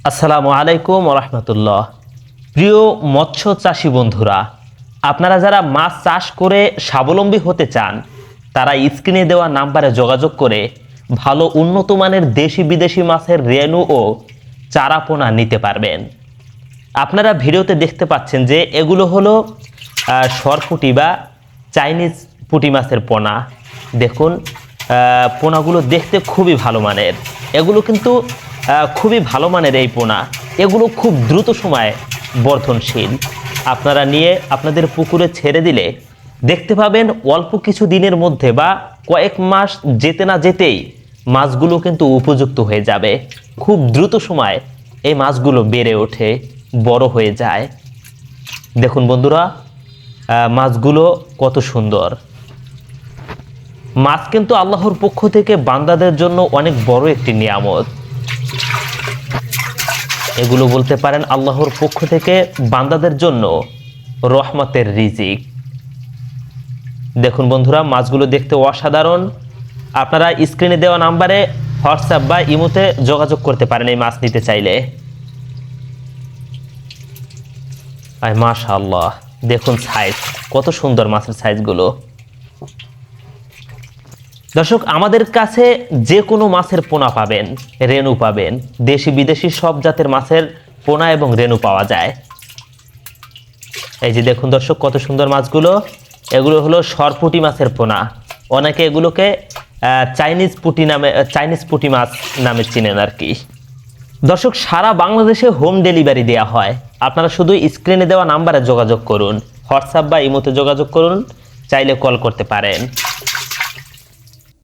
আসসালামু আলাইকুম রহমতুল্লাহ। প্রিয় মৎস্য চাষী বন্ধুরা, আপনারা যারা মাছ চাষ করে স্বাবলম্বী হতে চান তারা স্ক্রিনে দেওয়া নাম্বারে যোগাযোগ করে ভালো উন্নত মানের দেশি বিদেশি মাছের রেণু ও চারাপোনা নিতে পারবেন। আপনারা ভিডিওতে দেখতে পাচ্ছেন যে এগুলো হলো সরপুঁটি বা চাইনিজ পুঁটি মাছের পোনা। দেখুন পোনাগুলো দেখতে খুবই ভালো মানের, এগুলো কিন্তু খুবই ভালো মানের এই পোনা। এগুলো খুব দ্রুত সময়ে বর্ধনশীল। আপনারা নিয়ে আপনাদের পুকুরে ছেড়ে দিলে দেখতে পাবেন অল্প কিছু দিনের মধ্যে বা কয়েক মাস যেতে না যেতেই মাছগুলো কিন্তু উপযুক্ত হয়ে যাবে। খুব দ্রুত সময়ে এই মাছগুলো বেড়ে ওঠে, বড় হয়ে যায়। দেখুন বন্ধুরা, মাছগুলো কত সুন্দর। মাছ কিন্তু আল্লাহর পক্ষ থেকে বান্দাদের জন্য অনেক বড় একটি নিয়ামত। এগুলো বলতে পারেন আল্লাহর পক্ষ থেকে বান্দাদের জন্য রহমতের রিজিক। দেখুন বন্ধুরা, মাছগুলো দেখতে অসাধারণ। আপনারা স্ক্রিনে দেওয়া নাম্বারে হোয়াটসঅ্যাপ বা ইমোতে যোগাযোগ করতে পারেন এই মাছ নিতে চাইলে। মাশাআল্লাহ, দেখুন সাইজ কত সুন্দর মাছের সাইজগুলো। দর্শক, আমাদের কাছে যে কোনো মাছের পোনা পাবেন, রেণু পাবেন। দেশি বিদেশি সব জাতের মাছের পোনা এবং রেণু পাওয়া যায়। এই যে দেখুন দর্শক, কত সুন্দর মাছগুলো। এগুলো হলো সরপুঁটি মাছের পোনা। অনেকে এগুলোকে চাইনিজ পুঁটি মাছ নামে চিনেন আর কি। দর্শক, সারা বাংলাদেশে হোম ডেলিভারি দেওয়া হয়। আপনারা শুধু স্ক্রিনে দেওয়া নাম্বারে যোগাযোগ করুন, হোয়াটসঅ্যাপ বা ইমোতে যোগাযোগ করুন, চাইলে কল করতে পারেন।